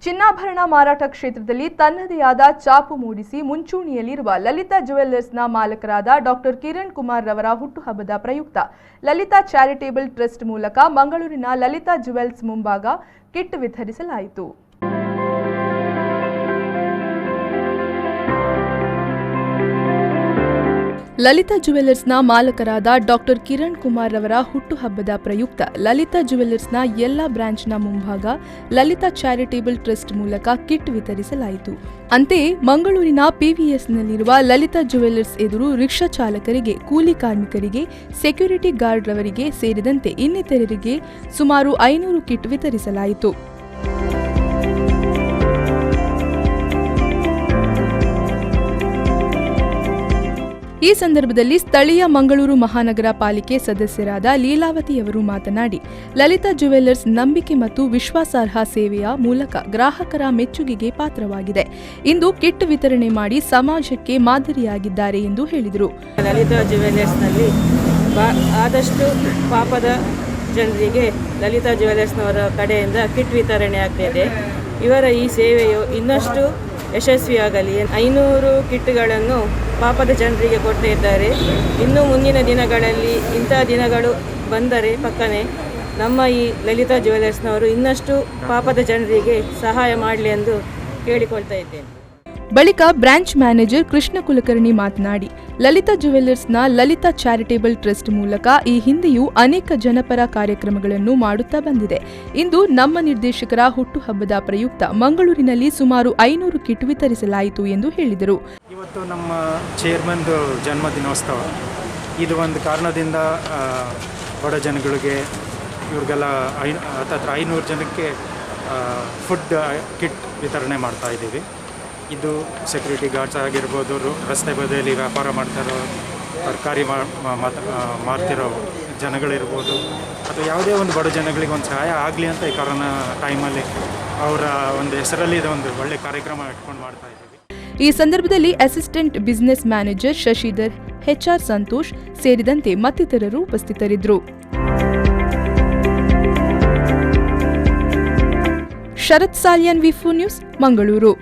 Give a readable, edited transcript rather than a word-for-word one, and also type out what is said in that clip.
ಚಿನ್ನಾಭರಣ ಮಾರಾಟ ಕ್ಷೇತ್ರದಲ್ಲಿ ತನ್ನದೇ ಆದ ಛಾಪು ಮೂಡಿಸಿ ಮುಂಚೂಣಿಯಲ್ಲಿರುವ ಲಲಿತಾ ಜುವೆಲ್ಲರ್ಸ್ನ ಮಾಲಕರಾದ ಡಾಕ್ಟರ್ ಕಿರಣ್ ಕುಮಾರ್ ರವರ ಹುಟ್ಟುಹಬ್ಬದ ಪ್ರಯುಕ್ತ ಲಲಿತಾ ಚಾರಿಟೇಬಲ್ ಟ್ರಸ್ಟ್ ಮೂಲಕ ಮಂಗಳೂರಿನ ಲಲಿತಾ ಜುವೆಲ್ಸ್ ಮುಂಭಾಗ ಕಿಟ್ ವಿತರಿಸಲಾಯಿತು. ಲಲಿತಾ ಜುವೆಲ್ಲರ್ಸ್ನ ಮಾಲಕರಾದ ಡಾಕ್ಟರ್ ಕಿರಣ್ ಕುಮಾರ್ ರವರ ಹುಟ್ಟುಹಬ್ಬದ ಪ್ರಯುಕ್ತ ಲಲಿತಾ ಜುವೆಲ್ಲರ್ಸ್ನ ಎಲ್ಲ ಬ್ರಾಂಚ್ನ ಮುಂಭಾಗ ಲಲಿತಾ ಚಾರಿಟೇಬಲ್ ಟ್ರಸ್ಟ್ ಮೂಲಕ ಕಿಟ್ ವಿತರಿಸಲಾಯಿತು. ಅಂತೆಯೇ ಮಂಗಳೂರಿನ ಪಿವಿಎಸ್ನಲ್ಲಿರುವ ಲಲಿತಾ ಜುವೆಲ್ಲರ್ಸ್ ಎದುರು ರಿಕ್ಷಾ ಚಾಲಕರಿಗೆ, ಕೂಲಿ ಕಾರ್ಮಿಕರಿಗೆ, ಸೆಕ್ಯೂರಿಟಿ ಗಾರ್ಡ್ ರವರಿಗೆ ಸೇರಿದಂತೆ ಇನ್ನಿತರರಿಗೆ ಸುಮಾರು 500 ಕಿಟ್ ವಿತರಿಸಲಾಯಿತು. ಈ ಸಂದರ್ಭದಲ್ಲಿ ಸ್ಥಳೀಯ ಮಂಗಳೂರು ಮಹಾನಗರ ಪಾಲಿಕೆ ಸದಸ್ಯರಾದ ಲೀಲಾವತಿಯವರು ಮಾತನಾಡಿ, ಲಲಿತಾ ಜುವೆಲ್ಲರ್ಸ್ ನಂಬಿಕೆ ಮತ್ತು ವಿಶ್ವಾಸಾರ್ಹ ಸೇವೆಯ ಮೂಲಕ ಗ್ರಾಹಕರ ಮೆಚ್ಚುಗೆಗೆ ಪಾತ್ರವಾಗಿದೆ. ಇಂದು ಕಿಟ್ ವಿತರಣೆ ಮಾಡಿ ಸಮಾಜಕ್ಕೆ ಮಾದರಿಯಾಗಿದ್ದಾರೆ ಎಂದು ಹೇಳಿದರು. ಲಲಿತಾ ಜುವೆಲ್ಲರ್ಸ್ನಲ್ಲಿ ಆದಷ್ಟು ಪಾಪದ ಜನರಿಗೆ ಲಲಿತಾ ಜುವೆಲ್ಲರ್ಸ್ನವರ ಕಡೆಯಿಂದ ಕಿಟ್ ವಿತರಣೆ ಆಗ್ತಿದೆ. ಇವರ ಈ ಸೇವೆಯು ಇನ್ನಷ್ಟು ಯಶಸ್ವಿಯಾಗಲಿ. 500 ಕಿಟ್ಗಳನ್ನು ಪಾಪದ ಜನರಿಗೆ ಕೊಡ್ತಾ ಇದ್ದಾರೆ. ಇನ್ನು ಮುಂದಿನ ದಿನಗಳಲ್ಲಿ ಇಂಥ ದಿನಗಳು ಬಂದರೆ ಪಕ್ಕನೆ ನಮ್ಮ ಈ ಲಲಿತಾ ಜುವೆಲ್ಲರ್ಸ್ನವರು ಇನ್ನಷ್ಟು ಪಾಪದ ಜನರಿಗೆ ಸಹಾಯ ಮಾಡಲಿ ಎಂದು ಕೇಳಿಕೊಳ್ತಾ ಇದ್ದೇನೆ. ಬಳಿಕ ಬ್ರಾಂಚ್ ಮ್ಯಾನೇಜರ್ ಕೃಷ್ಣ ಕುಲಕರ್ಣಿ ಮಾತನಾಡಿ, ಲಲಿತಾ ಜುವೆಲ್ಲರ್ಸ್ನ ಲಲಿತಾ ಚಾರಿಟೇಬಲ್ ಟ್ರಸ್ಟ್ ಮೂಲಕ ಈ ಹಿಂದೆಯೂ ಅನೇಕ ಜನಪರ ಕಾರ್ಯಕ್ರಮಗಳನ್ನು ಮಾಡುತ್ತಾ ಬಂದಿದೆ. ಇಂದು ನಮ್ಮ ನಿರ್ದೇಶಕರ ಹುಟ್ಟುಹಬ್ಬದ ಪ್ರಯುಕ್ತ ಮಂಗಳೂರಿನಲ್ಲಿ ಸುಮಾರು 500 ಕಿಟ್ ವಿತರಿಸಲಾಯಿತು ಎಂದು ಹೇಳಿದರು. ಇವತ್ತು ನಮ್ಮ ಚೇರ್ಮನ್ ಜನ್ಮದಿನೋತ್ಸವ. ಇದು ಒಂದು ಕಾರಣದಿಂದ ಬಡ ಜನಗಳಿಗೆ ಇವ್ರಿಗೆಲ್ಲ 500 ಜನಕ್ಕೆ ಫುಡ್ ಕಿಟ್ ವಿತರಣೆ ಮಾಡ್ತಾ ಇದ್ದೀವಿ. ಇದು ಸೆಕ್ಯೂರಿಟಿ ಗಾರ್ಡ್ಸ್ ಆಗಿರ್ಬೋದು, ರಸ್ತೆ ಬದಿಯಲ್ಲಿ ವ್ಯಾಪಾರ ಮಾಡ್ತಾರೋ, ತರಕಾರಿ ಮಾರ್ತಿರೋ ಜನಗಳಿರ್ಬೋದು, ಅಥವಾ ಯಾವುದೇ ಒಂದು ಬಡ ಜನಗಳಿಗೆ ಒಂದು ಸಹಾಯ ಆಗಲಿ ಅಂತ ಈ ಕೊರೋನಾ ಟೈಮಲ್ಲಿ ಅವರ ಒಂದು ಹೆಸರಲ್ಲಿ ಇದೊಂದು ಒಳ್ಳೆ ಕಾರ್ಯಕ್ರಮ ಇಟ್ಕೊಂಡು ಮಾಡ್ತಾ ಇದ್ದೀವಿ. ಈ ಸಂದರ್ಭದಲ್ಲಿ assistant business manager Shashidhar, HR Santosh ಸೇರಿದಂತೆ ಮತ್ತಿತರರು ಉಪಸ್ಥಿತರಿದ್ದರು. ಶರತ್ ಸಾಲ್ಯಾನ್, ವಿಫೋ ನ್ಯೂಸ್, ಮಂಗಳೂರು.